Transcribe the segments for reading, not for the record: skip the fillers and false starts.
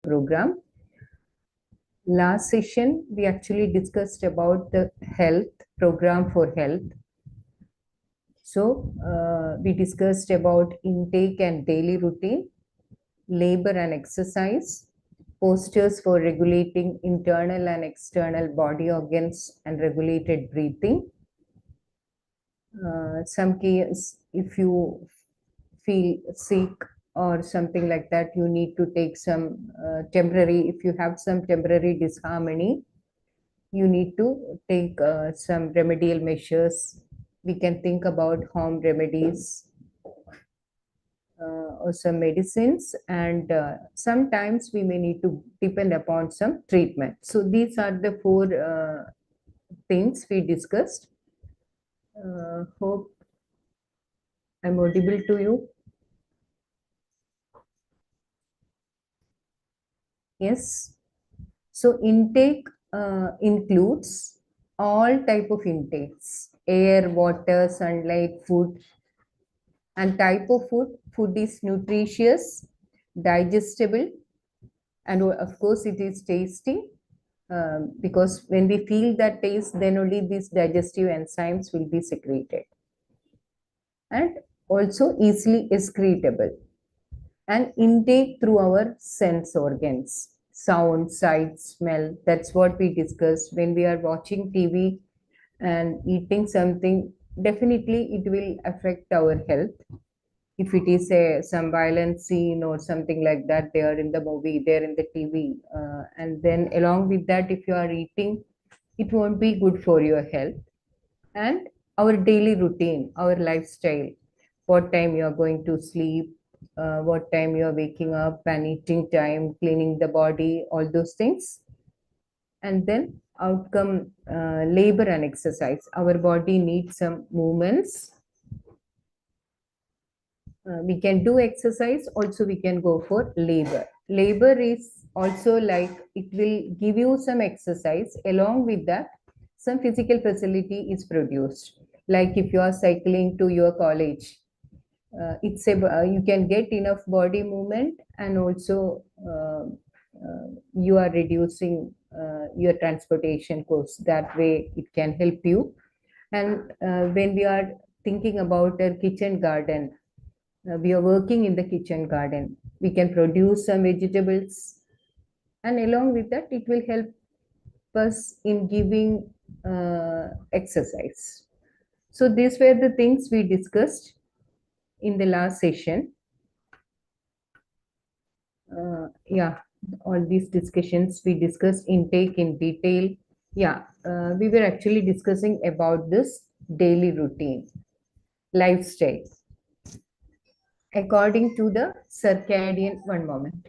program. Last session, we actually discussed about the health program for health. So we discussed about intake and daily routine, labor and exercise, postures for regulating internal and external body organs and regulated breathing. Some case, if you feel sick or something like that, you need to take some temporary, if you have some temporary disharmony, you need to take some remedial measures. We can think about home remedies or some medicines, and sometimes we may need to depend upon some treatment. So these are the four things we discussed. Hope I'm audible to you. Yes. So intake includes all type of intakes: air, water, sunlight, food. And type of food: food is nutritious, digestible, and of course it is tasty, because when we feel that taste, then only these digestive enzymes will be secreted, and also easily excretable. And intake through our sense organs: sound, sight, smell. That's what we discussed. When we are watching TV and eating something, definitely it will affect our health. If it is some violent scene or something like that, they are in the movie, they're in the TV, and then along with that, if you are eating, it won't be good for your health. And our daily routine, our lifestyle: what time you are going to sleep, what time you are waking up, and eating time, cleaning the body, all those things. And then outcome: labor and exercise. Our body needs some movements. We can do exercise, also we can go for labor. Labor is also like, it will give you some exercise, along with that some physical facility is produced. Like if you are cycling to your college, you can get enough body movement, and also you are reducing your transportation costs. That way it can help you. And when we are thinking about a kitchen garden, we are working in the kitchen garden, we can produce some vegetables, and along with that it will help us in giving exercise. So these were the things we discussed in the last session. Yeah, all these discussions we discussed intake in detail. Yeah, we were actually discussing about this daily routine, lifestyle, according to the circadian. One moment.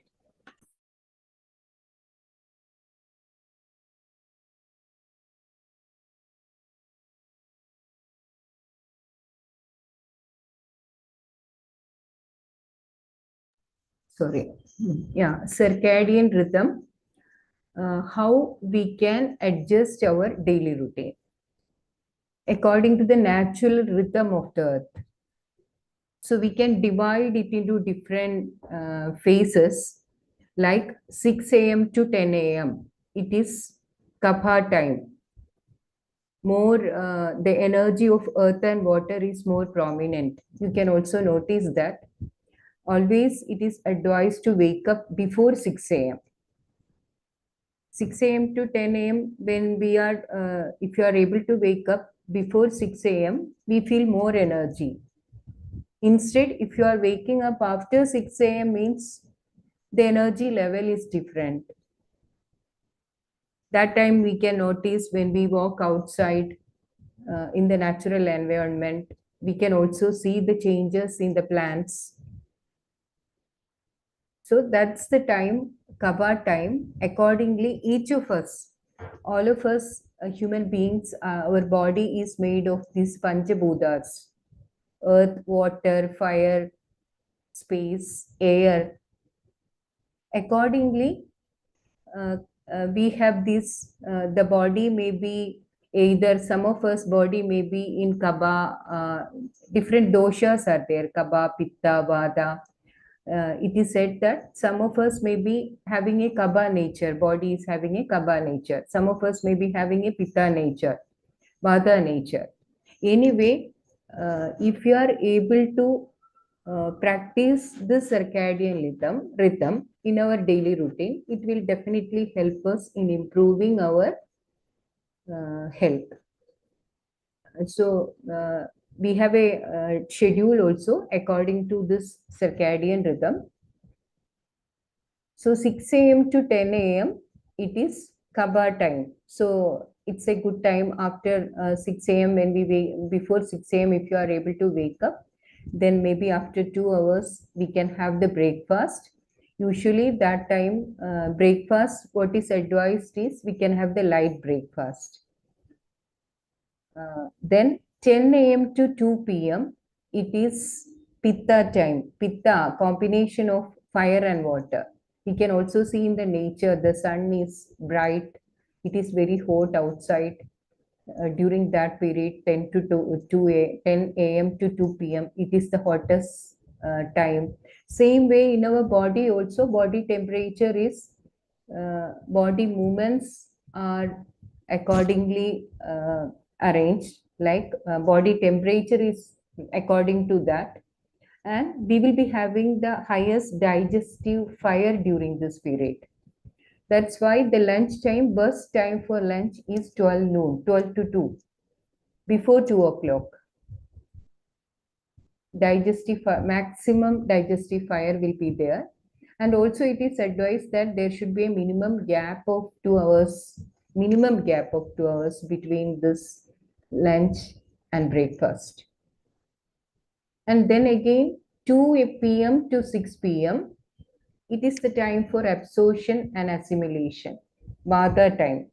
Sorry. Yeah, circadian rhythm, how we can adjust our daily routine according to the natural rhythm of the earth. So we can divide it into different phases, like 6 a.m. to 10 a.m. It is kapha time. More, the energy of earth and water is more prominent. You can also notice that always it is advised to wake up before 6 a.m. 6 a.m. to 10 a.m. when we are, if you are able to wake up before 6 a.m., we feel more energy. Instead, if you are waking up after 6 a.m., means the energy level is different. That time we can notice when we walk outside in the natural environment, we can also see the changes in the plants. So that's the time, Kapha time. Accordingly, each of us, all of us, human beings, our body is made of these Panchabhutas: earth, water, fire, space, air. Accordingly, we have this, the body may be either, some of us body may be in Kapha, different doshas are there: Kapha, Pitta, Vata. it is said that some of us may be having a Kapha nature, body is having a Kapha nature. Some of us may be having a Pitta nature, Vata nature. Anyway, if you are able to practice this circadian rhythm in our daily routine, it will definitely help us in improving our health. So we have a schedule also according to this circadian rhythm. So 6 a.m. to 10 a.m. it is Kapha time. So it's a good time after 6 a.m. when we wake, before 6 a.m. if you are able to wake up, then maybe after 2 hours we can have the breakfast. Usually that time breakfast, what is advised is we can have the light breakfast. Then 10 a.m. to 2 p.m. it is Pitta time. Pitta, combination of fire and water. We can also see in the nature, the sun is bright. It is very hot outside. During that period, 10 to 10 a.m. to 2 p.m. it is the hottest time. Same way in our body also, body temperature is, body movements are accordingly arranged, like body temperature is according to that, and we will be having the highest digestive fire during this period. That's why the lunch time, best time for lunch is 12 noon, 12 to 2, before 2 o'clock. Maximum digestive fire will be there. And also it is advised that there should be a minimum gap of 2 hours, between this lunch and breakfast. And then again, 2 p.m. to 6 p.m. it is the time for absorption and assimilation, Vata time,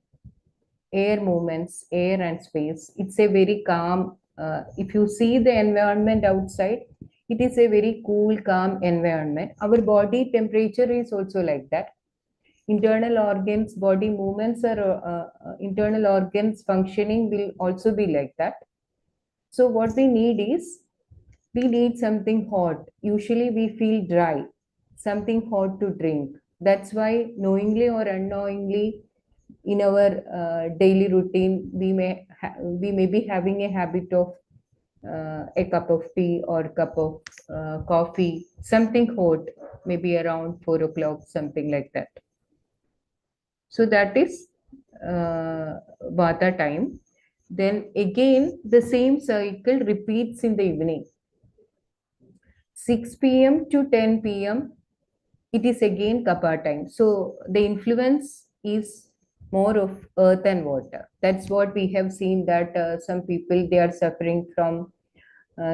air movements, air and space. It's a very calm, if you see the environment outside, it is a very cool, calm environment. Our body temperature is also like that. Internal organs, body movements or internal organs functioning will also be like that. So what we need is, we need something hot. Usually we feel dry, something hot to drink. That's why knowingly or unknowingly in our daily routine, we may be having a habit of a cup of tea or cup of coffee, something hot, maybe around 4 o'clock, something like that. So that is Vata time. Then again, the same cycle repeats in the evening. 6 p.m. to 10 p.m. it is again Kapha time. So the influence is more of earth and water. That's what we have seen, that some people, they are suffering from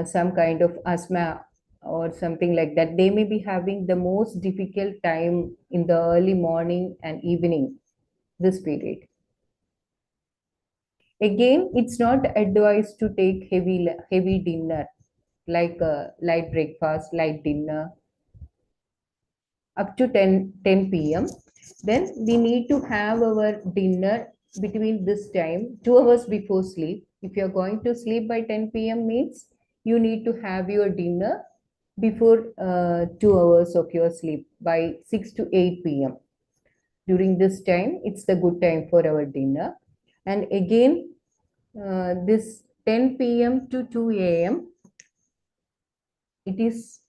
some kind of asthma or something like that. They may be having the most difficult time in the early morning and evening, this period. Again, it's not advised to take heavy dinner, like light breakfast, light dinner, up to 10 p.m. Then we need to have our dinner between this time, 2 hours before sleep. If you're going to sleep by 10 p.m. means you need to have your dinner before 2 hours of your sleep, by 6 to 8 p.m. During this time, it's the good time for our dinner. And again, this 10 p.m. to 2 a.m., it is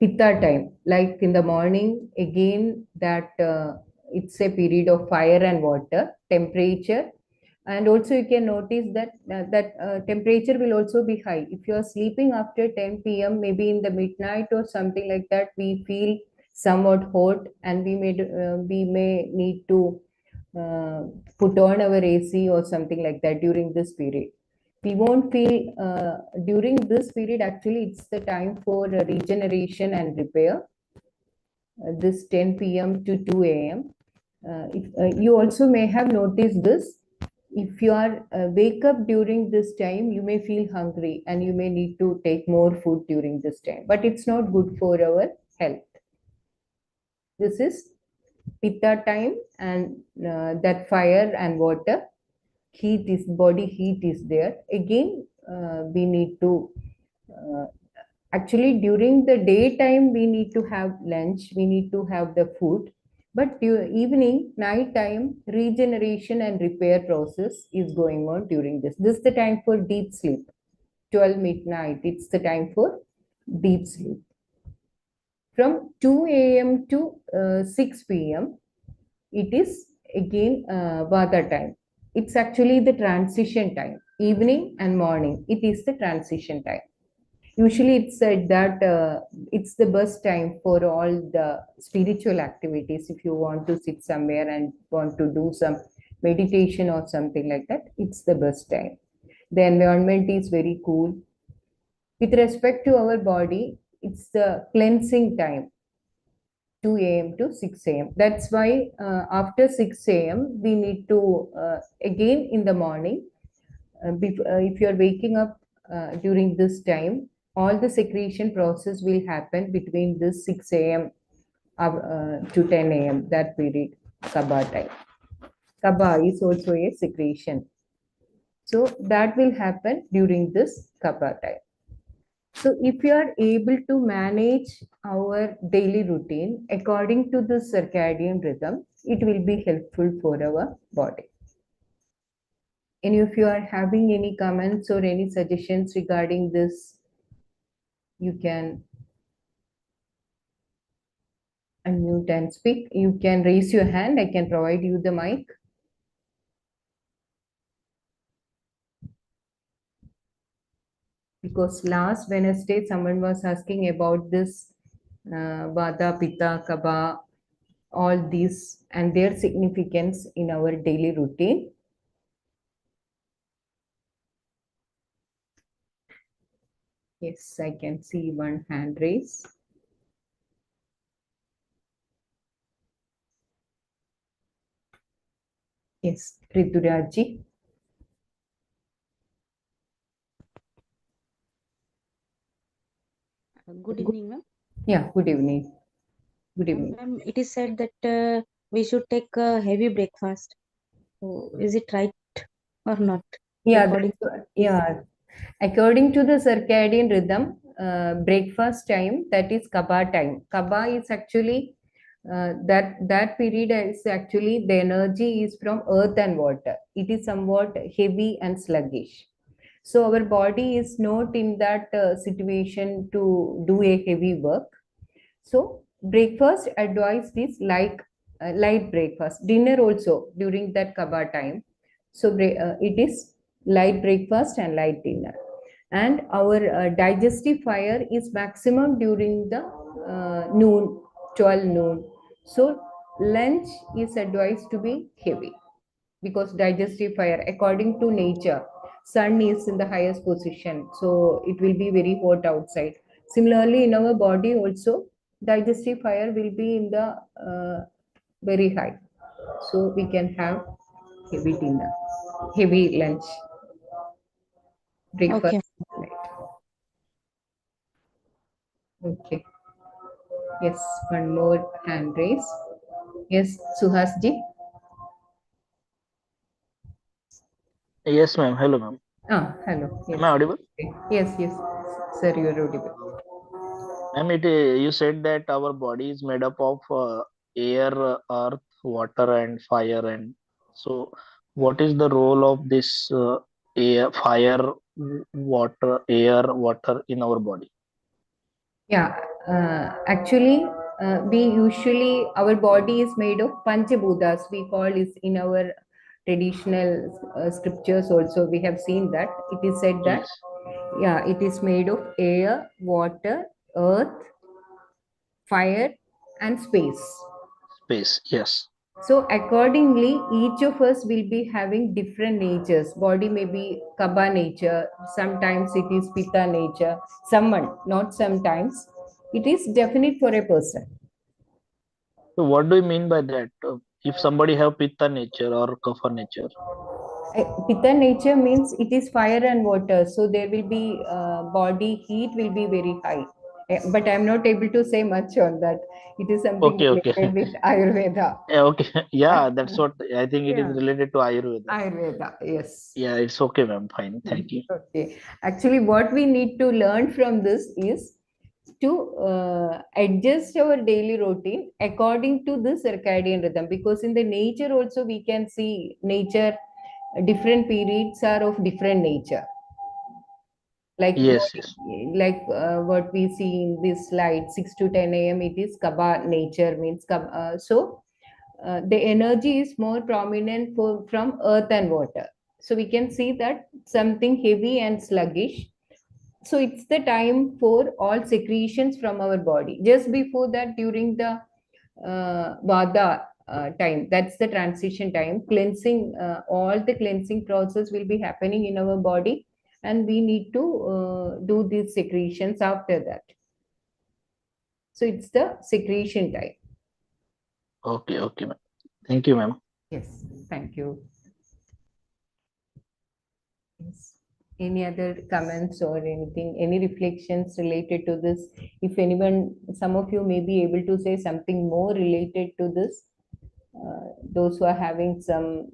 Pitta time. Like in the morning, again, that it's a period of fire and water, temperature. And also you can notice that temperature will also be high. If you are sleeping after 10 p.m., maybe in the midnight or something like that, we feel somewhat hot, and we may need to put on our AC or something like that during this period. We won't feel during this period. Actually, it's the time for regeneration and repair. This 10 p.m. to 2 a.m. You also may have noticed this. If you are wake up during this time, you may feel hungry and you may need to take more food during this time, but it's not good for our health. This is Pitta time, and that fire and water, body heat is there. Again, we need to uh, actually during the daytime we need to have lunch, we need to have the food, but evening, night time, regeneration and repair process is going on during this is the time for deep sleep. 12 midnight, it's the time for deep sleep. From 2 a.m. to 6 p.m., it is again Vata time. It's actually the transition time. Evening and morning, it is the transition time. Usually, it's said that it's the best time for all the spiritual activities. If you want to sit somewhere and want to do some meditation or something like that, it's the best time. The environment is very cool. With respect to our body, it's the cleansing time, 2 a.m. to 6 a.m. That's why after 6 a.m., we need to, again in the morning, if you're waking up during this time, all the secretion process will happen between this 6 a.m. To 10 a.m. That period, Kabha time. Kabha is also a secretion. So that will happen during this Kabha time. So if you are able to manage our daily routine according to the circadian rhythm, it will be helpful for our body. And if you are having any comments or any suggestions regarding this, you can unmute and speak. You can raise your hand. I can provide you the mic. Because last Wednesday, someone was asking about this Vata, Pitta, Kapha, all these and their significance in our daily routine. Yes, I can see one hand raise. Yes, Riturajji. Good evening, ma'am. Yeah, good evening. Good evening. Ma'am, it is said that we should take a heavy breakfast. So, is it right or not? Yeah, According yeah. According to the circadian rhythm, breakfast time, that is Kapha time. Kapha is actually that period is actually the energy is from earth and water. It is somewhat heavy and sluggish. So our body is not in that situation to do a heavy work. So breakfast advised is like light breakfast. Dinner also during that Kapha time. So it is light breakfast and light dinner. And our digestive fire is maximum during the noon, 12 noon. So lunch is advised to be heavy because digestive fire, according to nature, sun is in the highest position, so it will be very hot outside. Similarly, in our body also, digestive fire will be in the very high, so we can have heavy dinner, heavy lunch, breakfast. okay. Okay. Yes, one more hand raise. Yes, Suhasji. Yes, ma'am. Hello, ma'am. Ah, hello. Am Yes. I audible? Yes, yes. Sir, you are audible. Ma'am, you said that our body is made up of air, earth, water, and fire. And so, what is the role of this air, fire, water in our body? Yeah, actually, we usually, our body is made of Panchabhutas. We call it in our traditional scriptures also. We have seen that it is said that, Yes, yeah, it is made of air, water, earth, fire, and space. space. Yes, So accordingly, each of us will be having different natures. Body may be Kabha nature, sometimes it is Pitta nature, someone, not sometimes. It is definite for a person. so what do you mean by that? If somebody have pitta nature or kapha nature, Pitta nature means it is fire and water, so there will be body heat will be very high. But I'm not able to say much on that. It is something Okay, okay. related with Ayurveda. Yeah, okay. Yeah, that's what I think it is Yeah, related to Ayurveda. Ayurveda, yes. Yeah, it's okay, ma'am. Fine. Thank you. Okay. Actually, what we need to learn from this is to adjust our daily routine according to the circadian rhythm, because in the nature also we can see nature, different periods are of different nature, like Yes, yes. what we see in this slide, 6 to 10 a.m. it is kaba nature, means the energy is more prominent from earth and water. So we can see that something heavy and sluggish. So it's the time for all secretions from our body. Just before that, during the vada time, that's the transition time. Cleansing, all the cleansing process will be happening in our body, and we need to do these secretions after that. So it's the secretion time. Okay, okay, ma'am. Thank you, ma'am. Yes, thank you. Yes. Any other comments or anything, any reflections related to this? If anyone, some of you may be able to say something more related to this. Those who are having some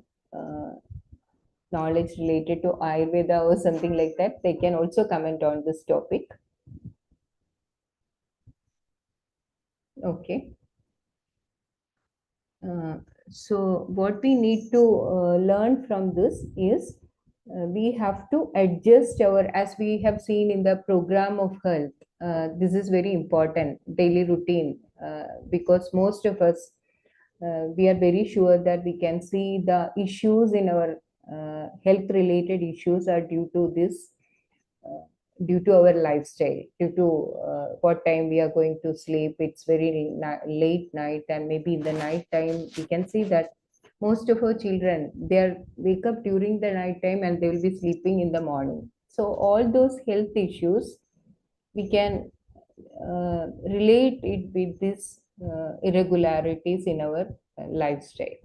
knowledge related to Ayurveda or something like that, they can also comment on this topic. Okay. So what we need to learn from this is we have to adjust our, as we have seen in the program of health, this is very important, daily routine, because most of us, we are very sure that we can see the issues in our health related issues are due to this, uh, due to our lifestyle, due to what time we are going to sleep. It's very late night, and maybe in the night time we can see that most of our children, they are wake up during the night time and they will be sleeping in the morning. So all those health issues we can relate it with these irregularities in our lifestyle.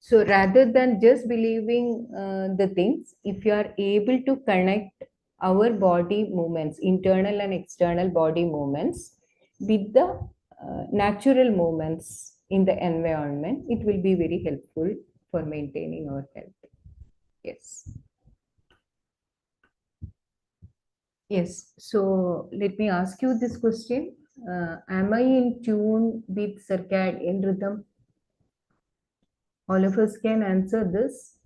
So rather than just believing the things, if you are able to connect our body movements, internal and external body movements, with the natural movements in the environment, it will be very helpful for maintaining our health. Yes. Yes. So let me ask you this question. Am I in tune with circadian rhythm? All of us can answer this.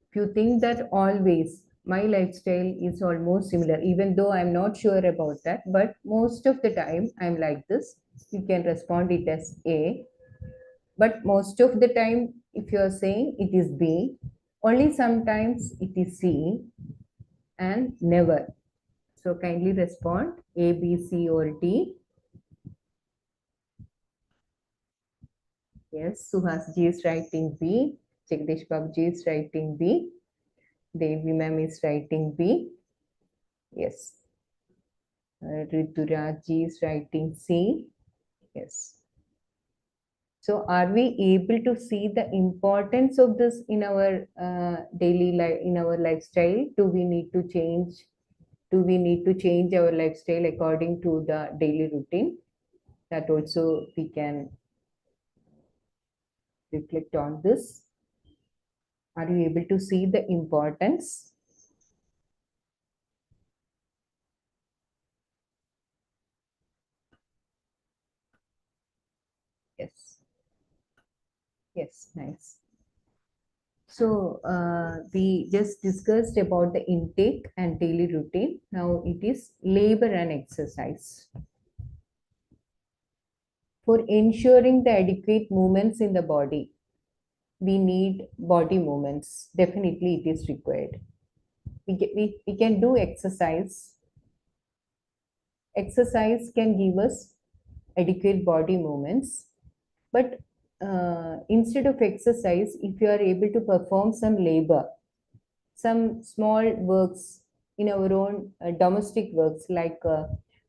If you think that always my lifestyle is almost similar, even though I'm not sure about that, but most of the time I'm like this, you can respond it as A. But most of the time, if you're saying it is B, only sometimes it is C, and never. So kindly respond A, B, C, or D. Yes, Suhas Ji is writing B. Jagdish Babuji is writing B. Devi ma'am is writing B. Yes. Rituraj is writing C. Yes. So are we able to see the importance of this in our daily life, in our lifestyle? Do we need to change? Do we need to change our lifestyle according to the daily routine? That also we can reflect on this. Are you able to see the importance? Yes. Yes, nice. So we just discussed about the intake and daily routine. Now it is labor and exercise. For ensuring the adequate movements in the body, we need body movements. Definitely it is required. We can do exercise. Exercise can give us adequate body movements. But instead of exercise, if you are able to perform some labor, some small works in our own domestic works, like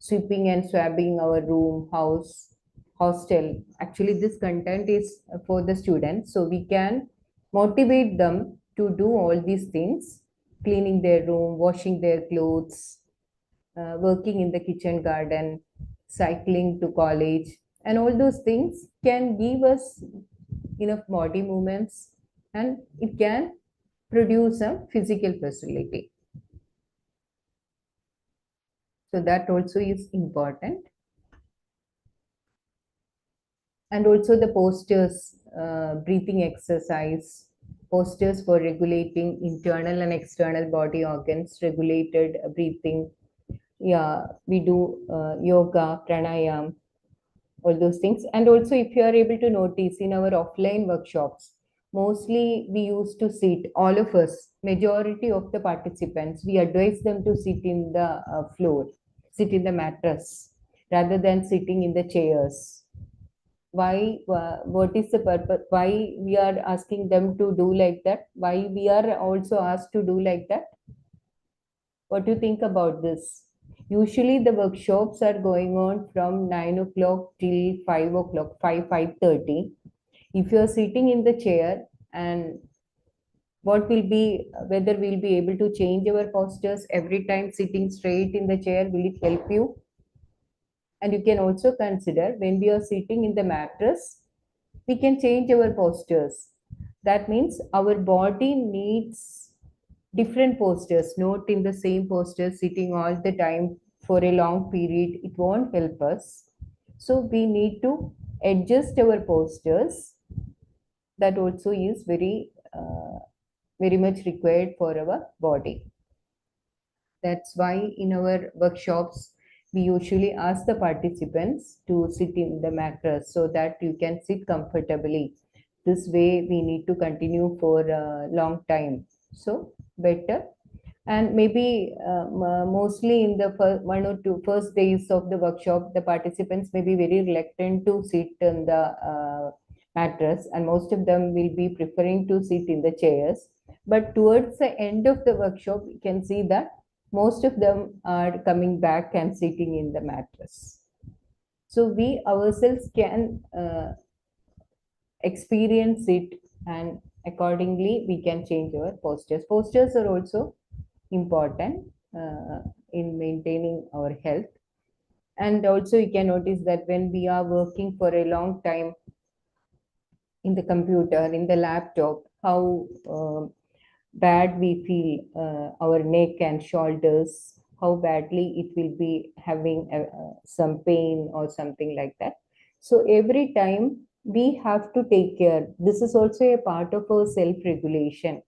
sweeping and swabbing our room, house, hostel. Actually, this content is for the students, so we can motivate them to do all these things, cleaning their room, washing their clothes, working in the kitchen garden, cycling to college, and all those things can give us enough body movements, and it can produce some physical facility. So that also is important. And also the postures, breathing exercise, postures for regulating internal and external body organs, regulated breathing. Yeah, we do yoga, pranayam, all those things. And also, if you are able to notice in our offline workshops, mostly we used to sit, all of us, majority of the participants, we advise them to sit in the floor, sit in the mattress, rather than sitting in the chairs. Why? What is the purpose? Why we are asking them to do like that? Why we are also asked to do like that? What do you think about this? Usually the workshops are going on from 9 o'clock till 5 o'clock, 5:30. If you are sitting in the chair, and what will be, whether we'll be able to change our postures every time sitting straight in the chair, will it help you? And you can also consider when we are sitting in the mattress, we can change our postures. That means our body needs different postures, not in the same posture, sitting all the time for a long period. It won't help us. So we need to adjust our postures. That also is very much required for our body. That's why in our workshops, we usually ask the participants to sit in the mattress so that you can sit comfortably. This way, we need to continue for a long time. So, better. And maybe mostly in the first 1 or 2 first days of the workshop, the participants may be very reluctant to sit in the mattress, and most of them will be preferring to sit in the chairs. But towards the end of the workshop, you can see that most of them are coming back and sitting in the mattress. So we ourselves can experience it, and accordingly we can change our postures. Postures are also important in maintaining our health. And also you can notice that when we are working for a long time in the computer, in the laptop, how bad we feel, our neck and shoulders, how badly it will be having some pain or something like that. So every time we have to take care. This is also a part of our self-regulation.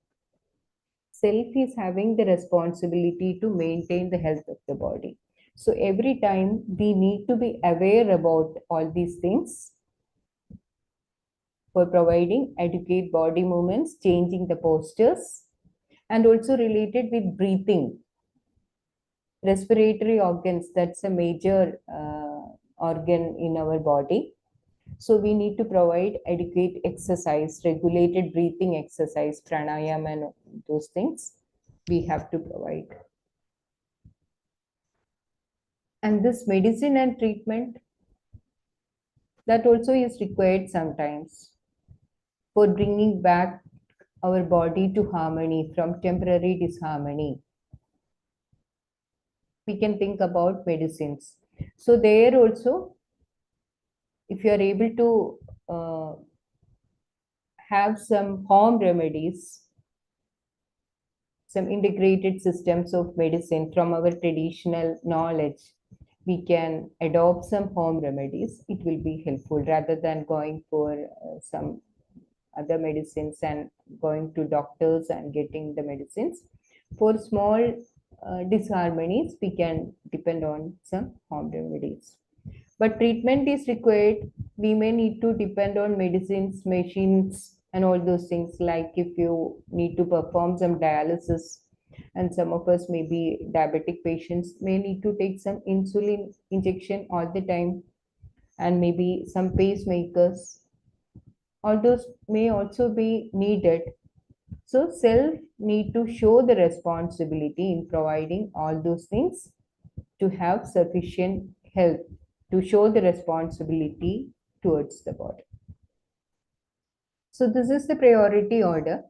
Self is having the responsibility to maintain the health of the body. So every time we need to be aware about all these things for providing adequate body movements, changing the postures, and also related with breathing. Respiratory organs, that's a major organ in our body. So we need to provide adequate exercise, regulated breathing exercise, pranayam, and those things we have to provide. And this medicine and treatment, that also is required sometimes for bringing back our body to harmony from temporary disharmony. We can think about medicines. So there also, if you are able to have some home remedies, some integrated systems of medicine from our traditional knowledge, we can adopt some home remedies. It will be helpful rather than going for some other medicines and going to doctors and getting the medicines. For small disharmonies, we can depend on some home remedies. But treatment is required. We may need to depend on medicines, machines, and all those things. Like if you need to perform some dialysis, and some of us may be diabetic patients, may need to take some insulin injection all the time, and maybe some pacemakers. All those may also be needed. So self need to show the responsibility in providing all those things to have sufficient health, to show the responsibility towards the body. So this is the priority order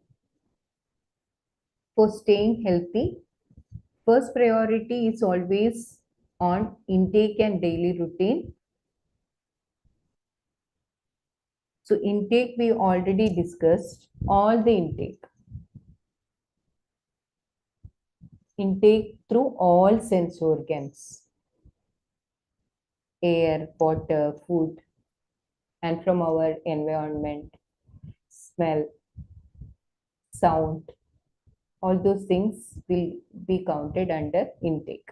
for staying healthy. First priority is always on intake and daily routine. So intake, we already discussed all the intake. Intake through all sense organs, air, water, food, and from our environment, smell, sound, all those things will be counted under intake.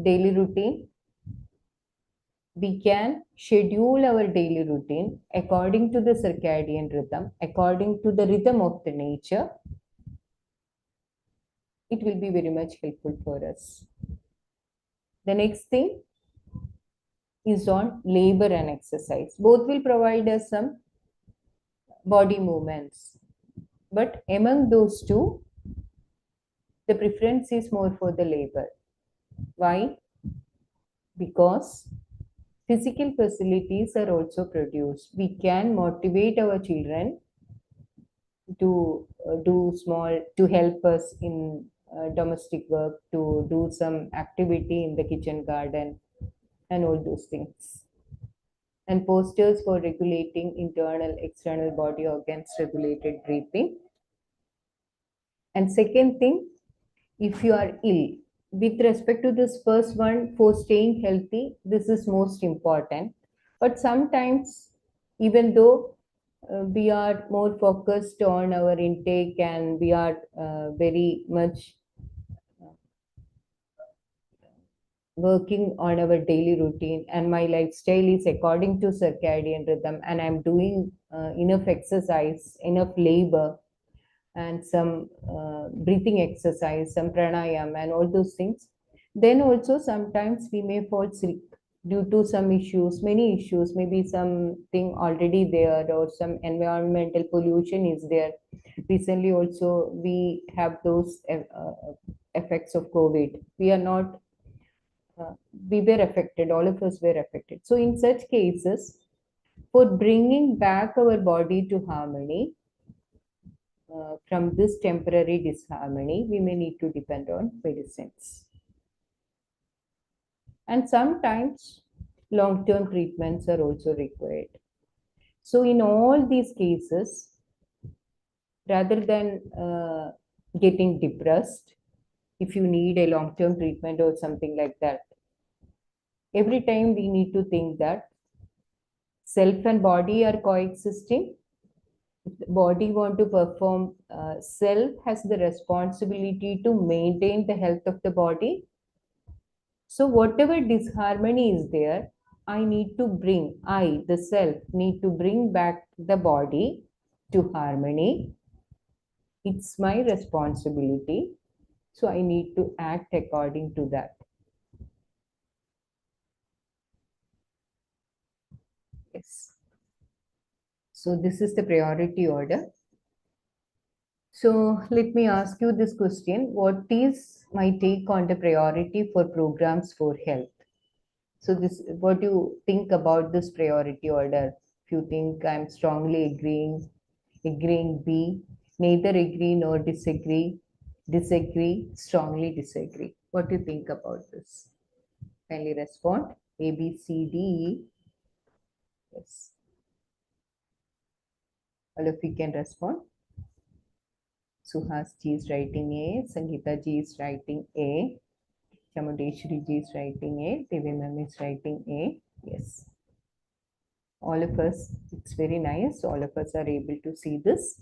Daily routine, we can schedule our daily routine according to the circadian rhythm, according to the rhythm of the nature. It will be very much helpful for us. The next thing is on labor and exercise. Both will provide us some body movements. But among those two, the preference is more for the labor. Why? Because physical facilities are also produced. We can motivate our children to do small, to help us in domestic work, to do some activity in the kitchen garden, and all those things. And postures for regulating internal, external body organs, regulated breathing. And second thing, if you are ill, with respect to this first one, for staying healthy, this is most important. But sometimes, even though we are more focused on our intake and we are very much working on our daily routine, and my lifestyle is according to circadian rhythm, and I'm doing enough exercise, enough labor, and some breathing exercise, some pranayam, and all those things, then also sometimes we may fall sick due to some issues, many issues, maybe something already there or some environmental pollution is there. Recently also we have those effects of COVID. We are not, we were affected, all of us were affected. So in such cases, for bringing back our body to harmony, from this temporary disharmony, we may need to depend on medicines. And sometimes long-term treatments are also required. So in all these cases, rather than getting depressed, if you need a long-term treatment or something like that, every time we need to think that self and body are coexisting. If the body want to perform, self has the responsibility to maintain the health of the body. So whatever disharmony is there, I need to bring, I, the self, need to bring back the body to harmony. It's my responsibility. So I need to act according to that. Yes. So this is the priority order. So let me ask you this question. What is my take on the priority for programs for health? So this, what do you think about this priority order? If you think I'm strongly agreeing B, neither agree nor disagree, strongly disagree. What do you think about this? Kindly respond. A, B, C, D, E. Yes. All of you can respond. Suhas ji is writing A, Sangeeta ji is writing A, Chamudeshwari ji is writing A, Devi ma'am is writing A. Yes. All of us, it's very nice. All of us are able to see this.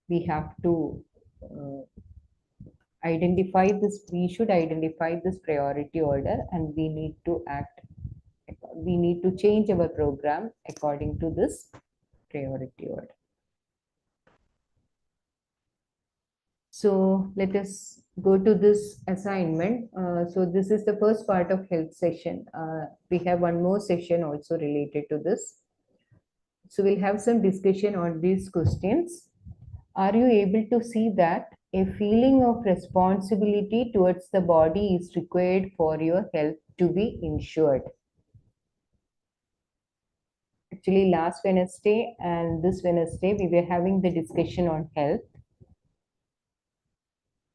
We have to identify this. We should identify this priority order, and we need to act. We need to change our program according to this priority order. So let us go to this assignment. So this is the first part of health session. We have one more session also related to this. So we'll have some discussion on these questions. Are you able to see that a feeling of responsibility towards the body is required for your health to be ensured? Actually, last Wednesday and this Wednesday, we were having the discussion on health.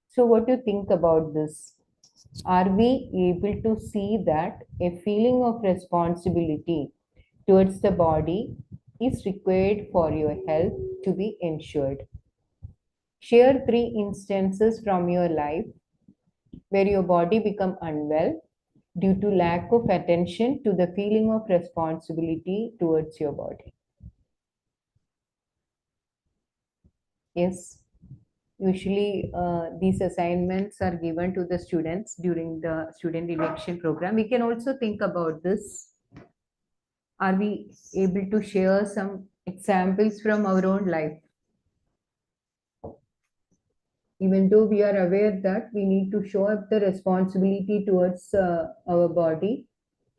So what do you think about this? Are we able to see that a feeling of responsibility towards the body is required for your health to be ensured? Share 3 instances from your life where your body become unwell due to lack of attention to the feeling of responsibility towards your body. Yes, usually these assignments are given to the students during the student election program. We can also think about this. Are we able to share some examples from our own life? Even though we are aware that we need to show up the responsibility towards our body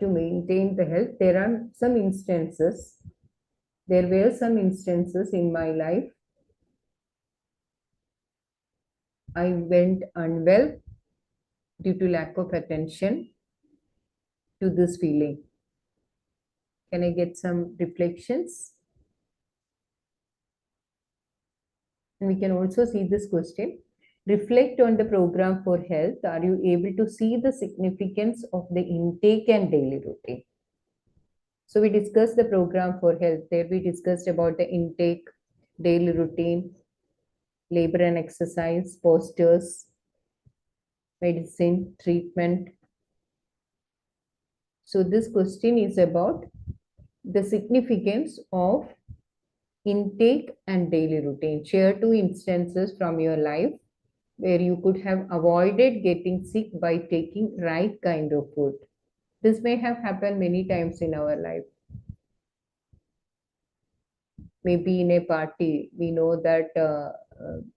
to maintain the health, there are some instances, there were some instances in my life. I went unwell due to lack of attention to this feeling. Can I get some reflections? And we can also see this question. Reflect on the program for health. Are you able to see the significance of the intake and daily routine? So we discussed the program for health. There we discussed about the intake, daily routine, labor and exercise, posters, medicine, treatment. So this question is about the significance of intake and daily routine. Share 2 instances from your life where you could have avoided getting sick by taking right kind of food. This may have happened many times in our life. Maybe in a party, we know that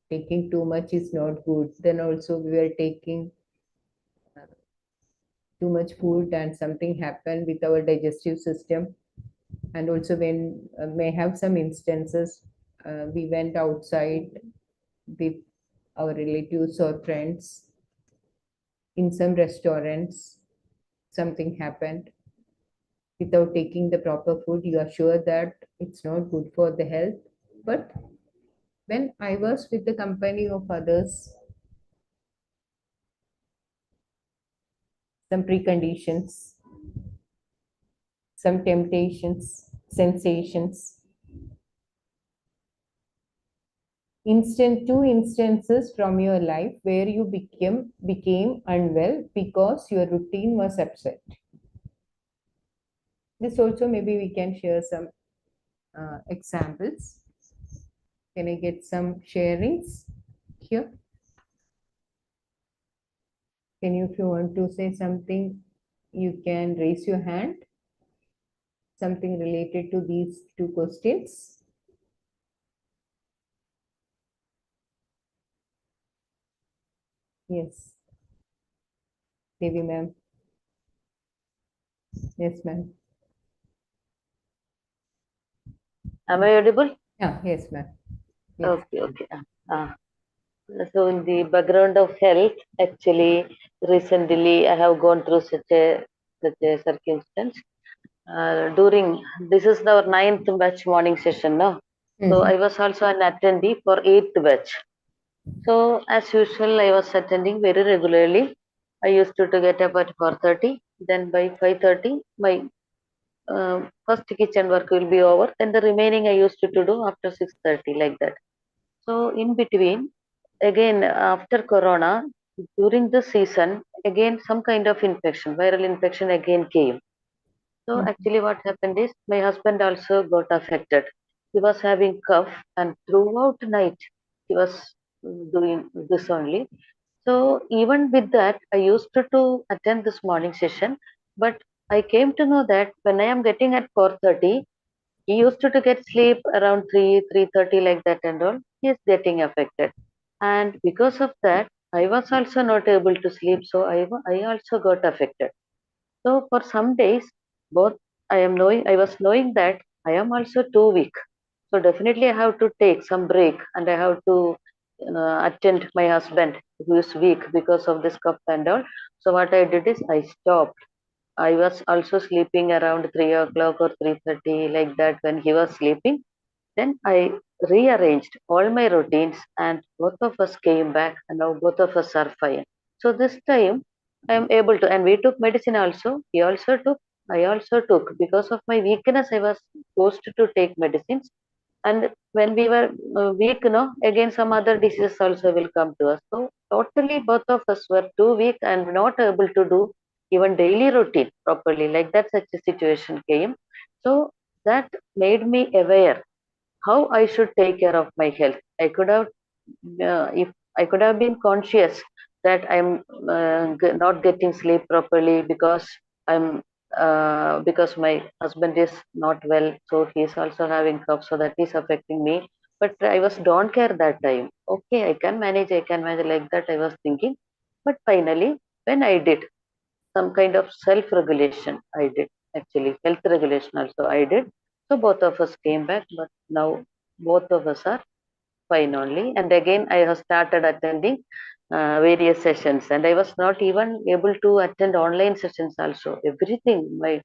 taking too much is not good. Then also we were taking too much food and something happened with our digestive system. And also when may have some instances, we went outside with our relatives or friends in some restaurants, something happened. Without taking the proper food, you are sure that it's not good for the health. But when I was with the company of others, some preconditions, some temptations, sensations, 2 instances from your life where you became unwell because your routine was upset. This also maybe we can share some examples. Can I get some sharings here? Can you, if you want to say something, you can raise your hand. Something related to these 2 questions. Yes. Devi ma'am. Yes, ma'am. Am I audible? Yeah, yes, ma'am. Yes. Okay, okay. So in the background of health, actually, recently I have gone through such a circumstance. During this is our ninth batch morning session now. So Mhm. I was also an attendee for eighth batch. So as usual, I was attending very regularly. I used to get up at 4:30. Then by 5:30, my first kitchen work will be over. Then the remaining I used to do after 6:30, like that. So in between, again after Corona, during the season, again some kind of infection, viral infection again came. So Mhm. actually, what happened is my husband also got affected. He was having cough, and throughout the night he was doing this only. So even with that, I used to attend this morning session, but I came to know that when I am getting at 4:30, he used to get sleep around 3:30 like that and all. He is getting affected, and because of that, I was also not able to sleep. So I also got affected. So for some days, both I was knowing that I am also too weak. So definitely I have to take some break and I have to attend my husband who is weak because of this cough and all. So what I did is I stopped. I was also sleeping around 3 o'clock or 3:30 like that when he was sleeping. Then I rearranged all my routines and both of us came back and now both of us are fine. So this time I am able to. And we took medicine also. He also took. I also took. Because of my weakness, I was forced to take medicines. And when we were weak, again some other diseases also will come to us. So totally both of us were too weak and not able to do even daily routine properly. Like that, such a situation came. So that made me aware how I should take care of my health. I could have, if I could have been conscious that I'm not getting sleep properly because I'm because my husband is not well, so he's also having cough, so that is affecting me. But I was don't care that time. Okay, I can manage like that. I was thinking, but finally, when I did some kind of self-regulation, I did actually health regulation also I did. So both of us came back, but now both of us are fine only. And again, I have started attending various sessions, and I was not even able to attend online sessions also. Everything, my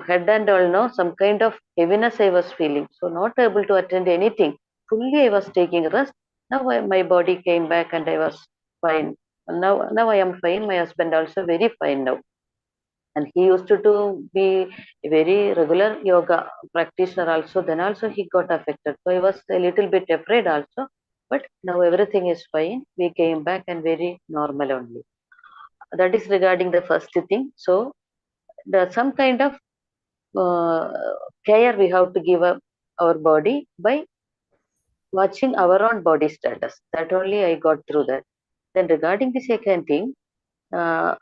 head and all, no, some kind of heaviness I was feeling. So not able to attend anything. Fully, I was taking rest. Now my body came back, and I was fine. Now I am fine. My husband also very fine now, and he used to be a very regular yoga practitioner also. Then also he got affected, so I was a little bit afraid also. But now everything is fine. We came back and very normal only. That is regarding the first thing. So the some kind of uh, care we have to give up our body by watching our own body status. That only I got through that. Then regarding the second thing, uh,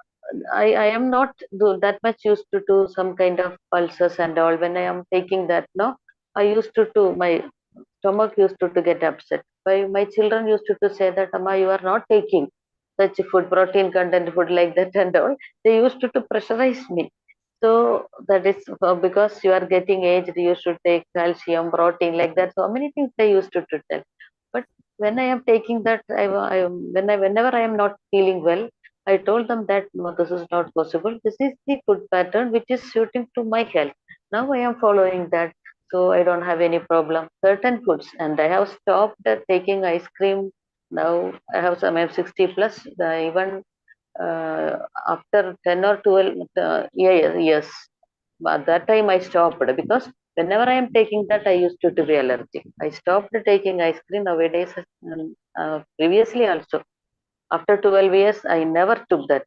I am not that much used to do some kind of pulses and all. When I am taking that, no, I used to my stomach used to get upset. My children used to say that, Amma, you are not taking such food, protein content food like that and all. They used to pressurize me. So that is because you are getting aged, you should take calcium, protein like that. So many things they used to tell. But when I am taking that, whenever I am not feeling well, I told them that no, this is not possible. This is the food pattern which is suiting to my health. Now I am following that, so I don't have any problem. Certain foods, and I have stopped taking ice cream. Now I have some. I'm 60 plus. Even after 10 or 12 years, at that time I stopped because whenever I am taking that, I used to be allergic. I stopped taking ice cream nowadays. Previously also, after 12 years, I never took that.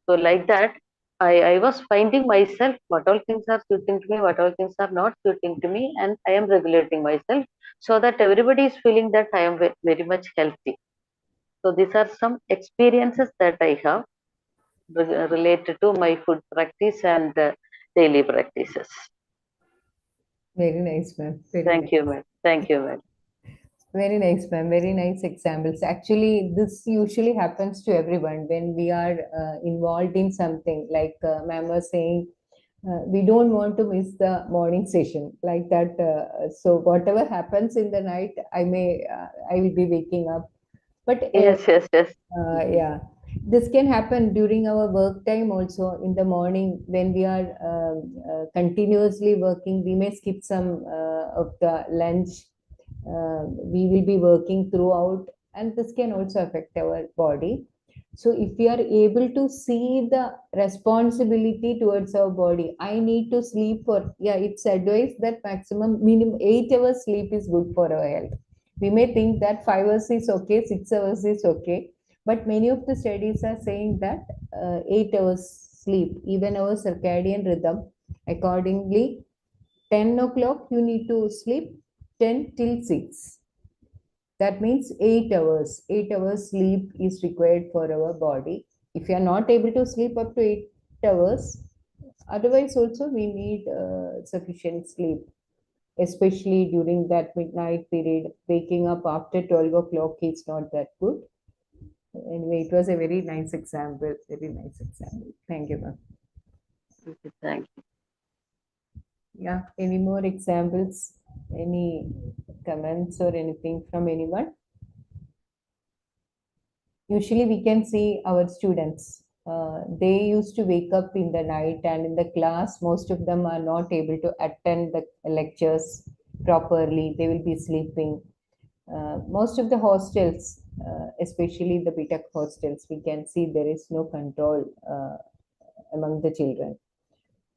So like that, I was finding myself what all things are suiting to me, what all things are not suiting to me, and I am regulating myself so that everybody is feeling that I am very much healthy. So these are some experiences that I have related to my food practice and daily practices. Very nice, ma'am. Very Thank you, nice. ma'am. Thank you, ma'am. Very nice, ma'am. Very nice examples. Actually, this usually happens to everyone when we are involved in something. Like ma'am was saying, we don't want to miss the morning session like that. So whatever happens in the night, I will be waking up. But Yes, yes, yes. yeah, this can happen during our work time also. In the morning when we are continuously working, we may skip some of the lunch. We will be working throughout, and this can also affect our body. So if we are able to see the responsibility towards our body, I need to sleep for, yeah, it's advised that maximum minimum 8 hours sleep is good for our health. We may think that 5 hours is okay, 6 hours is okay, but many of the studies are saying that 8 hours sleep, even our circadian rhythm, accordingly, 10 o'clock you need to sleep, 10 till 6. That means 8 hours. 8 hours sleep is required for our body. If you are not able to sleep up to 8 hours, otherwise also we need sufficient sleep, especially during that midnight period. Waking up after 12 o'clock is not that good. Anyway, it was a very nice example. Very nice example. Thank you, ma'am. Thank you. Yeah, any more examples? Any comments or anything from anyone? Usually we can see our students, they used to wake up in the night, and in the class most of them are not able to attend the lectures properly. They will be sleeping. Most of the hostels, especially the BTech hostels, we can see there is no control among the children.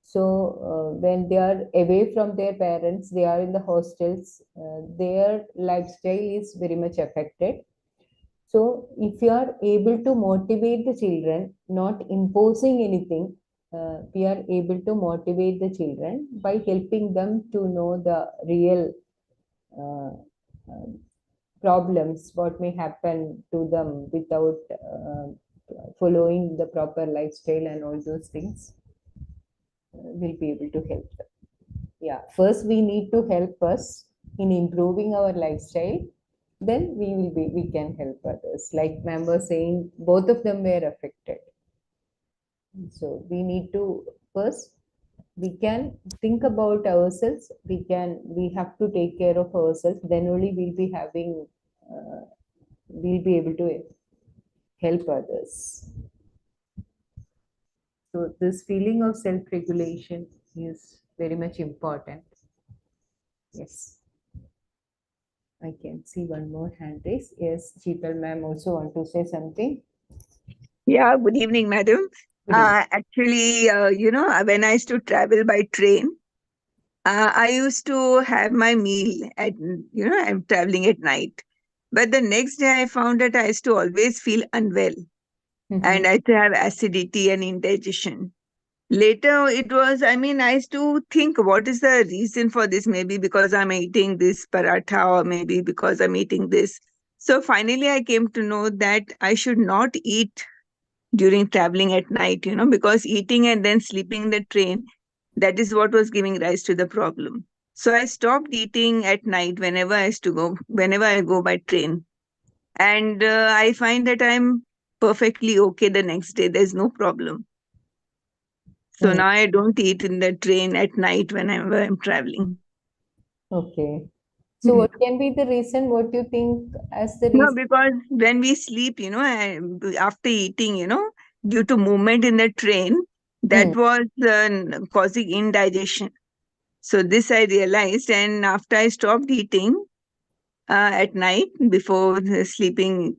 So when they are away from their parents, they are in the hostels, their lifestyle is very much affected. So if you are able to motivate the children, not imposing anything, we are able to motivate the children by helping them to know the real uh, problems, what may happen to them without following the proper lifestyle and all those things, will be able to help them. Yeah, first we need to help us in improving our lifestyle, then we can help others. Like ma'am was saying, both of them were affected. So we need to first, we can think about ourselves, we have to take care of ourselves, then only we'll be having we'll be able to help others. So this feeling of self-regulation is very much important. Yes. I can see one more hand raise. Yes, Sheetal ma'am also want to say something. Yeah, good evening, madam. Good evening. Actually, when I used to travel by train, I used to have my meal I'm traveling at night. But the next day I found that I used to always feel unwell and I used to have acidity and indigestion. Later, I used to think, what is the reason for this? Maybe because I'm eating this paratha, or maybe because I'm eating this. So finally, I came to know that I should not eat during traveling at night, because eating and then sleeping in the train, that is what was giving rise to the problem. So I stopped eating at night whenever I go by train. And I find that I'm perfectly okay the next day. There's no problem. So Hmm. now I don't eat in the train at night whenever I'm traveling. Okay. So what can be the reason? What you think as the No, reason? because when we sleep, after eating, due to movement in the train, Hmm. that was causing indigestion. So this I realized, and after I stopped eating at night before sleeping,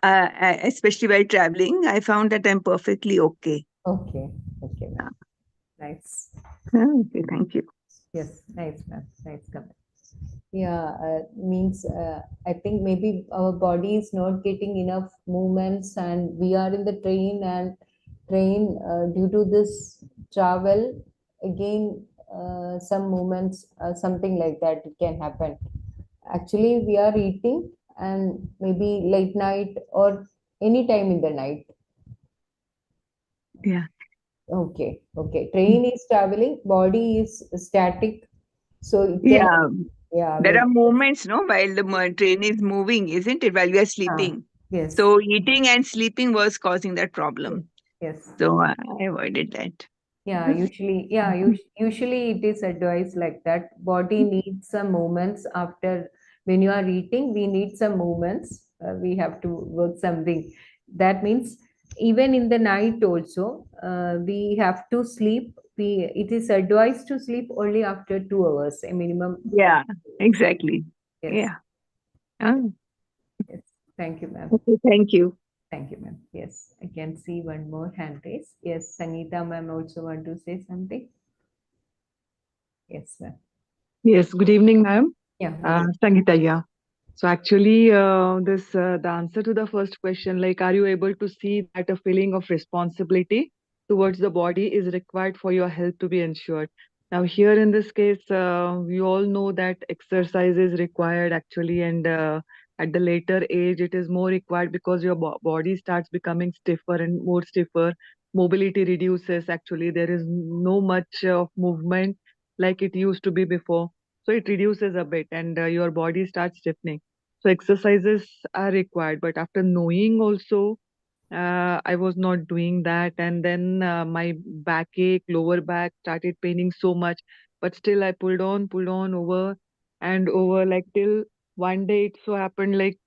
especially while traveling, I found that I'm perfectly okay. Okay. Okay, ma'am. Nice. Okay, thank you. Yes, nice, ma'am. Nice comment. Yeah, means I think maybe our body is not getting enough movements, and we are in the train, and train due to this travel again, some movements, something like that it can happen. Actually, we are eating, and maybe late night or any time in the night. Yeah. Okay, okay. Train is traveling, body is static, so it can, Yeah. yeah, There maybe. are movements, no, while the train is moving, isn't it? While we are Ah, sleeping. yes, So eating and sleeping was causing that yes, problem. yes. So I avoided that. Usually it is advised like that. Body needs some movements after, when you are eating, we need some movements. We have to work something. That means even in the night also, we have to sleep. It is advised to sleep only after 2 hours, a minimum of Yeah, 2 hours. exactly. Yes, Yeah. Oh, yes. Thank you, ma'am. okay, thank you. Thank you, ma'am. Yes, I can see one more hand raise. Yes, Sangeeta ma'am also want to say something. Yes, ma'am. Yes, good evening, ma'am. Yeah, good evening. Sangeeta, yeah. So actually, the answer to the first question, like, are you able to see that a feeling of responsibility towards the body is required for your health to be ensured? Now, here in this case, we all know that exercise is required actually, and at the later age, it is more required because your body starts becoming stiffer and more stiffer. Mobility reduces. Actually, there is no much of movement like it used to be before, so it reduces a bit, and your body starts stiffening. So exercises are required, but after knowing also, I was not doing that, and then my backache, lower back started paining so much, but still I pulled on over and over, like till one day it so happened like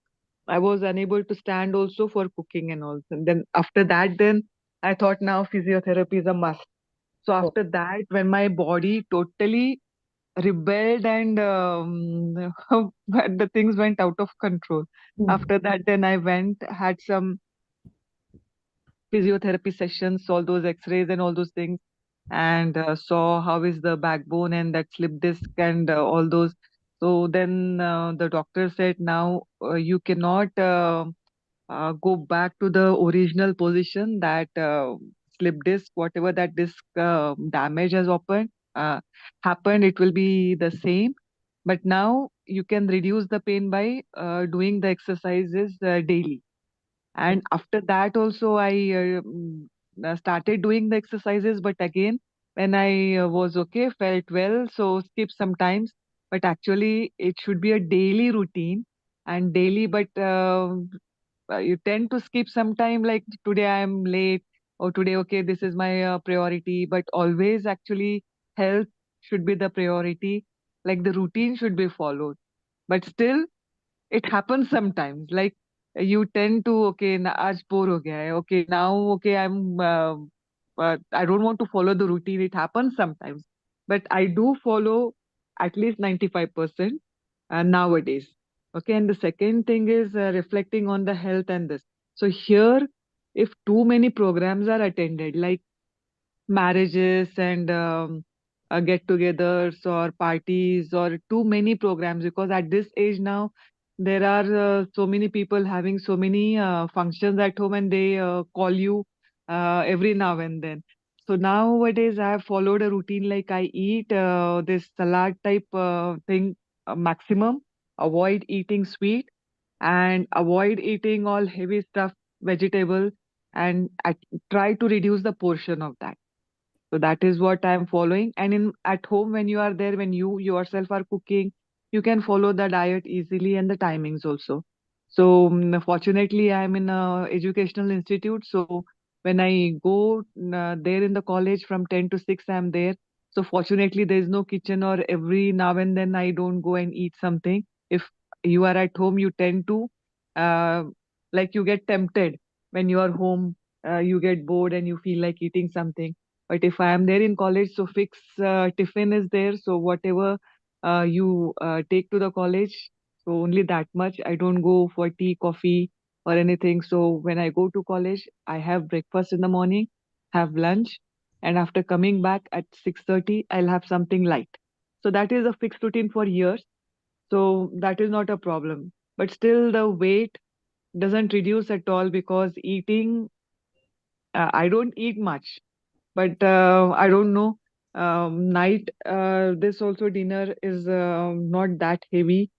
I was unable to stand also for cooking and all. And then after that, then I thought now physiotherapy is a must. So Oh, after that, when my body totally rebelled and but the things went out of control. After that, then I went, had some physiotherapy sessions, all those x-rays and all those things, and saw how is the backbone and that slip disc and all those. So then the doctor said, now you cannot go back to the original position, that slip disc, whatever that disc damage has happened, it will be the same. But now you can reduce the pain by doing the exercises daily. And after that also I started doing the exercises, but again when I was okay, felt well, so skip sometimes. But actually it should be a daily routine and daily, but you tend to skip sometime, like today I am late, or today okay, this is my priority. But always actually health should be the priority, like the routine should be followed. But still it happens sometimes, like you tend to, okay na, aaj bore ho gaya hai, okay now, okay I don't want to follow the routine. It happens sometimes, but I do follow at least 95% nowadays. Okay, and the second thing is reflecting on the health and this. So here, if too many programs are attended, like marriages and get-togethers or parties or too many programs, because at this age now there are so many people having so many functions at home, and they call you every now and then. So nowadays I have followed a routine, like I eat this salad type thing maximum, avoid eating sweet, and avoid eating all heavy stuff, vegetable, and try to reduce the portion of that. So that is what I am following. And in at home, when you are there, when you yourself are cooking, you can follow the diet easily and the timings also. So fortunately, I am in a educational institute. So when I go there in the college from 10 to 6, I am there. So fortunately, there is no kitchen, or every now and then I don't go and eat something. If you are at home, you tend to uh, like you get tempted when you are home. You get bored and you feel like eating something. But if I am there in college, so fix tiffin is there. So whatever you take to the college, so only that much. I don't go for tea, coffee, or anything. So when I go to college, I have breakfast in the morning, have lunch, and after coming back at 6:30, I'll have something light. So that is a fixed routine for years. So that is not a problem. But still, the weight doesn't reduce at all, because eating, I don't eat much, but I don't know. Night, this also dinner is not that heavy,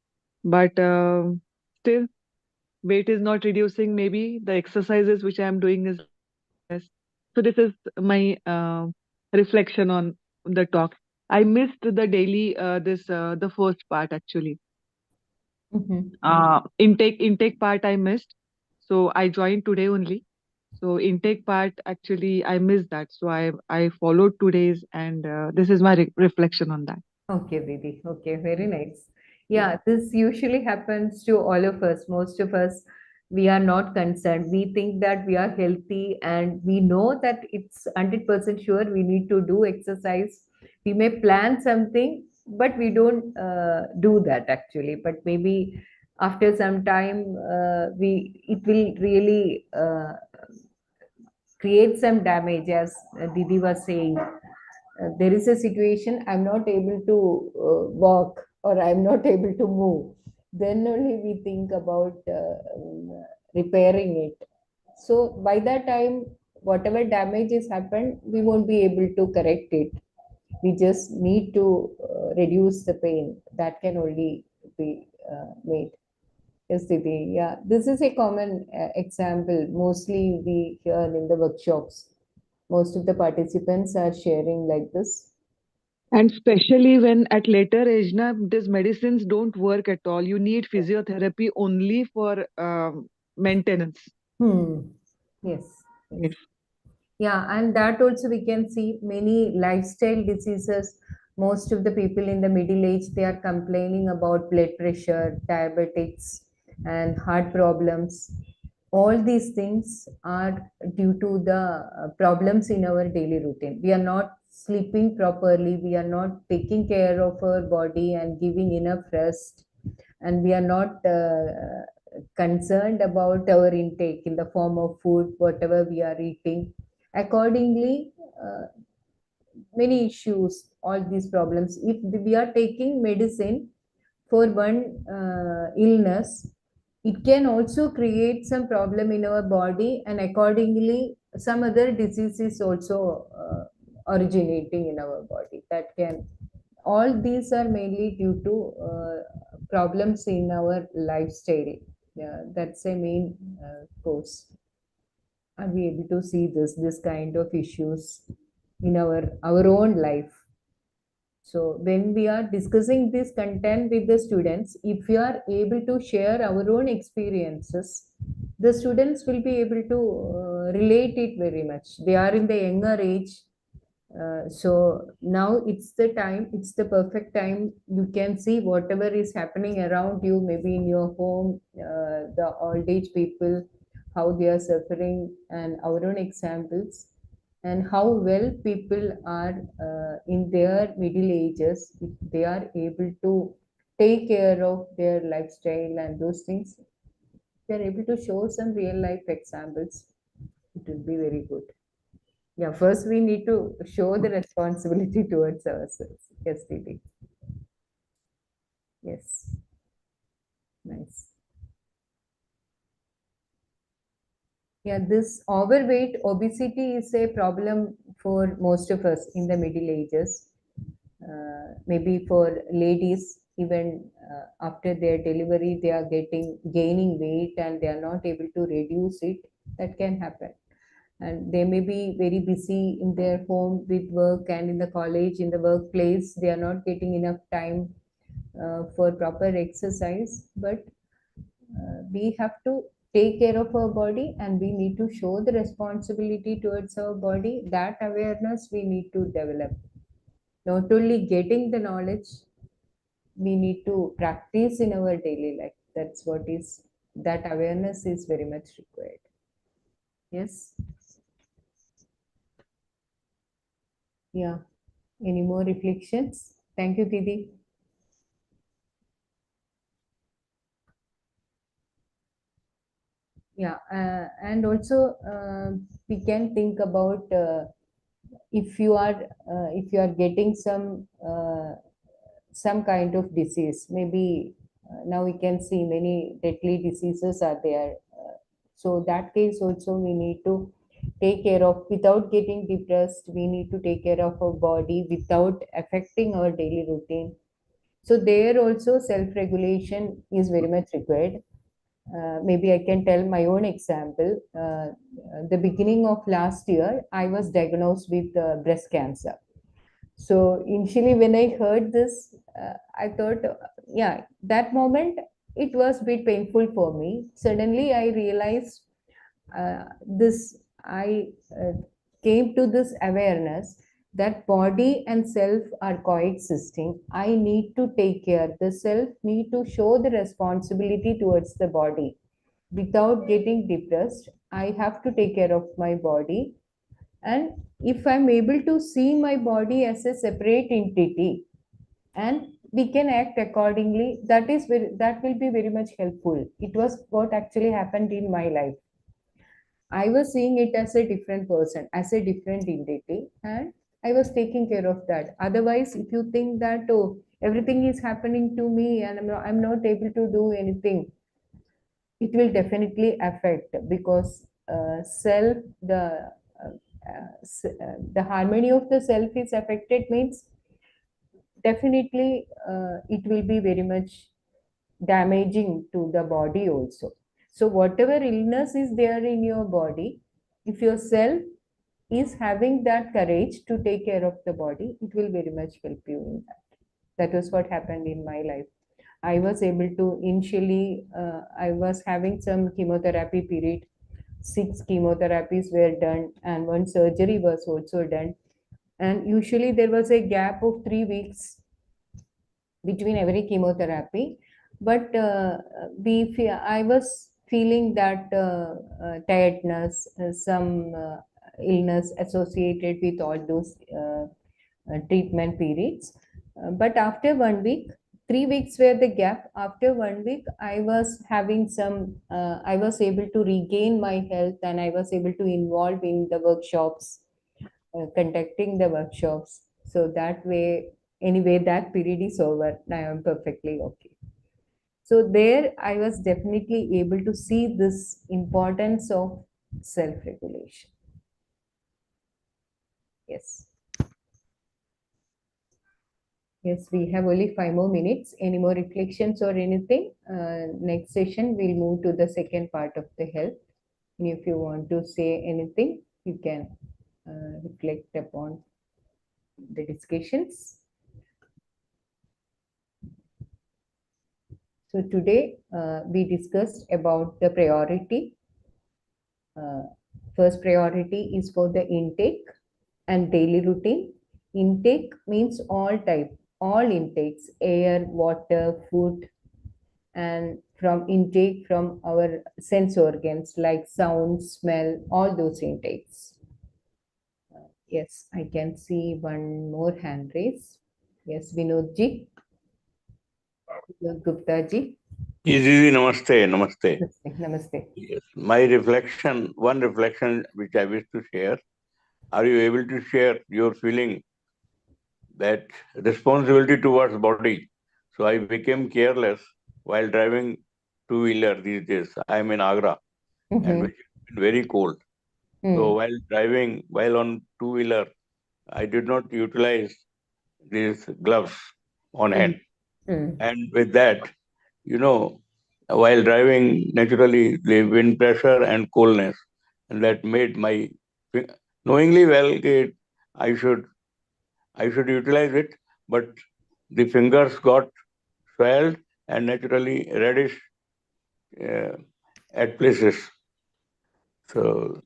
but still weight is not reducing. Maybe the exercises which I am doing is less. So this is my reflection on the talk. I missed the daily this the first part actually. Mhm. Intake part I missed, so I joined today only. So intake part actually I missed that. So I followed today's, and this is my reflection on that. Okay, Didi. Okay, very nice. Yeah, this usually happens to all of us. Most of us, we are not concerned. We think that we are healthy and we know that it's 100% sure we need to do exercise. We may plan something, but we don't do that actually. But maybe after some time, it will really create some damage, as Didi was saying. There is a situation I'm not able to walk, or I'm not able to move, then only we think about repairing it. So by that time, whatever damage has happened, we won't be able to correct it. We just need to reduce the pain. That can only be made. Yes, Didi. Yeah, this is a common example. Mostly we hear in the workshops. Most of the participants are sharing like this. And especially when at later age, na, these medicines don't work at all. You need physiotherapy only for maintenance. Hmm. Yes. Yes. Yes. Yeah, and that also we can see many lifestyle diseases. Most of the people in the middle age, they are complaining about blood pressure, diabetics, and heart problems. All these things are due to the problems in our daily routine. We are not sleeping properly, we are not taking care of our body and giving enough rest, and we are not concerned about our intake in the form of food, whatever we are eating. Accordingly, many issues, all these problems. If we are taking medicine for one illness, it can also create some problem in our body, and accordingly, some other diseases also originating in our body. That can, all these are mainly due to problems in our lifestyle. Yeah, that's a main cause. Are we able to see this kind of issues in our own life? So when we are discussing this content with the students, if we are able to share our own experiences, the students will be able to relate it very much. They are in the younger age, so now it's the time, it's the perfect time. You can see whatever is happening around you, maybe in your home, the old age people, how they are suffering, and our own examples, and how well people are in their middle ages, if they are able to take care of their lifestyle and those things, they are able to show some real life examples, it will be very good. Yeah, first we need to show the responsibility towards ourselves. Yes, Didi. Yes. Nice. Yeah, this overweight, obesity is a problem for most of us in the middle ages. Maybe for ladies, even after their delivery, they are gaining weight and they are not able to reduce it. That can happen. And they may be very busy in their home with work, and in the college, in the workplace, they are not getting enough time for proper exercise. But we have to take care of our body, and we need to show the responsibility towards our body. That awareness we need to develop. Not only getting the knowledge, we need to practice in our daily life. That's what is, that awareness is very much required. Yes. Yeah. Any more reflections? Thank you, Didi. Yeah, and also we can think about if you are getting some kind of disease, maybe now we can see many deadly diseases are there. So that case also we need to take care of without getting depressed. We need to take care of our body without affecting our daily routine. So there also self-regulation is very much required. Maybe I can tell my own example. The beginning of last year, I was diagnosed with breast cancer. So initially, when I heard this, I thought, yeah, that moment it was a bit painful for me. Suddenly, I realized this. I came to this awareness that body and self are coexisting. I need to take care. The self need to show the responsibility towards the body without getting depressed. I have to take care of my body, and if I'm able to see my body as a separate entity, and we can act accordingly, that will be very much helpful. It was what actually happened in my life. I was seeing it as a different person, as a different entity, and I was taking care of that. Otherwise, if you think that, oh, everything is happening to me and I'm not able to do anything, it will definitely affect, because self, the harmony of the self is affected, means definitely it will be very much damaging to the body also. So whatever illness is there in your body, if your self is having that courage to take care of the body, it will very much help you in that. That was what happened in my life. I was able to initially, I was having some chemotherapy period. 6 chemotherapies were done, and one surgery was also done. And usually there was a gap of 3 weeks between every chemotherapy. But I was feeling that tiredness, some illness associated with all those treatment periods. But after 1 week, 3 weeks were the gap. After 1 week, I was having some, I was able to regain my health and I was able to involve in the workshops, conducting the workshops. So that way, anyway, that period is over. Now I'm perfectly okay. So there, I was definitely able to see this importance of self-regulation. Yes. Yes, we have only 5 more minutes. Any more reflections or anything? Next session, we'll move to the second part of the health. And if you want to say anything, you can reflect upon the discussions. So today, we discussed about the priority. First priority is for the intake and daily routine. Intake means all intakes, air, water, food, and from intake from our sense organs like sound, smell, all those intakes. Yes, I can see one more hand raise. Yes, Vinod ji, Gupta ji. Easy, namaste, namaste. Namaste. Namaste. Yes, one reflection which I wish to share. Are you able to share your feeling that responsibility towards body? So I became careless while driving two-wheeler these days. I am in Agra and which is very cold. So while driving, while on two-wheeler, I did not utilize these gloves on hand. And with that, while driving, naturally the wind pressure and coolness, and that made my knowingly well I should utilize it, but the fingers got swelled and naturally reddish at places. So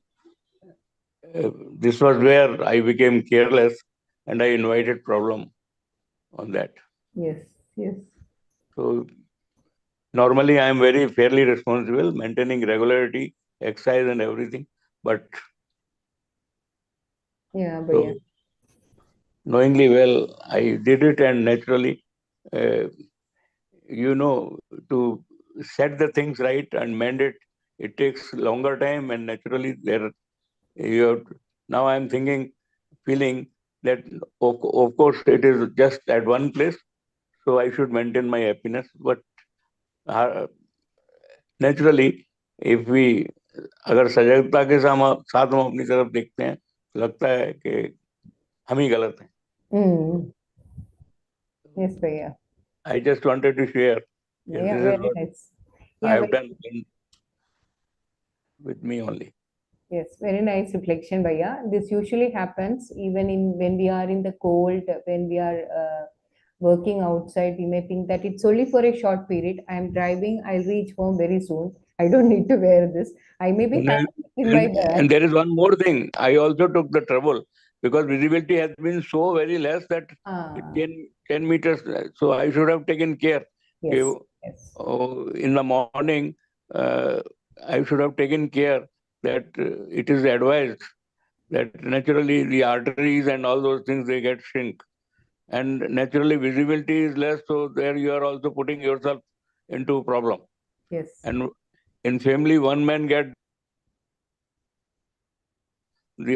this was where I became careless, and I invited problem on that. Yes, yes. So normally I am very fairly responsible, maintaining regularity, exercise and everything, but Yeah, so knowingly well, I did it, and naturally, uh, to set the things right and mend it, it takes longer time, and naturally, now I'm feeling that of course it is just at one place, so I should maintain my happiness. But naturally, if we अगर सजगता के साथ हम अपनी तरफ देखते हैं, लगता है कि हम ही गलत हैं. Yes, Bhaiya. I just wanted to share. Yeah, very nice. I Yeah, have done with me only. Yes, very nice reflection, Bhaiya. This usually happens even in when we are in the cold, when we are working outside. We may think that it's only for a short period. I am driving. I'll reach home very soon. I don't need to wear this. I may be having in my bag. And there is one more thing. I also took the trouble because visibility has been so very less that 10 meters. So I should have taken care. Yes. In the morning, I should have taken care that it is advised that naturally the arteries and all those things, they get shrink. And naturally visibility is less. So there you are also putting yourself into problem. Yes. And in family, one man get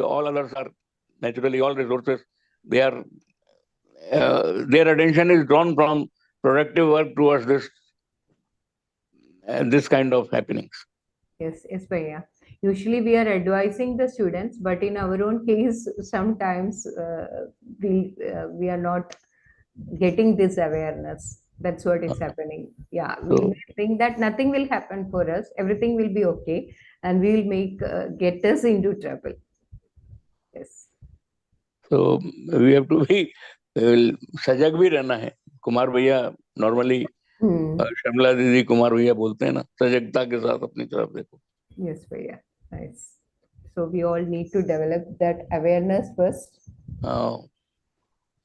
all others are naturally all resources. They are their attention is drawn from productive work towards this kind of happenings. Yes, yes, Bhaiya. Usually we are advising the students, but in our own case, sometimes we are not getting this awareness. That's what is happening. Yeah, we may think that nothing will happen for us. Everything will be okay, and we will get us into trouble. Yes. So we have to be सजग भी रहना है. कुमार भैया normally शमला दीदी कुमार भैया बोलते हैं ना, सजगता के साथ अपनी तरफ देखो. Yes, Bhaiya. Nice. So we all need to develop that awareness first.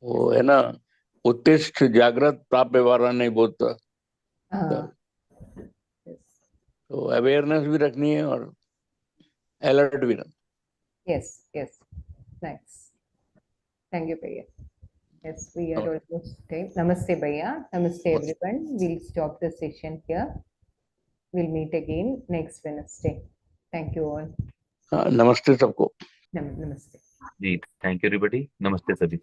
वो है ना, उत्तिष्ठ जागृत प्राप्य वारा नहीं बोलता. तो अवेयरनेस भी रखनी है और अलर्ट भी रखना. Yes, yes. Nice. Thank you, Bhaiya. Yes, we are almost time. Namaste, Bhaiya. Namaste, everyone. We'll stop the session here. We'll meet again next Wednesday. Thank you all. नमस्ते सबको. Namaste. Ji, thank you everybody. Namaste सभी.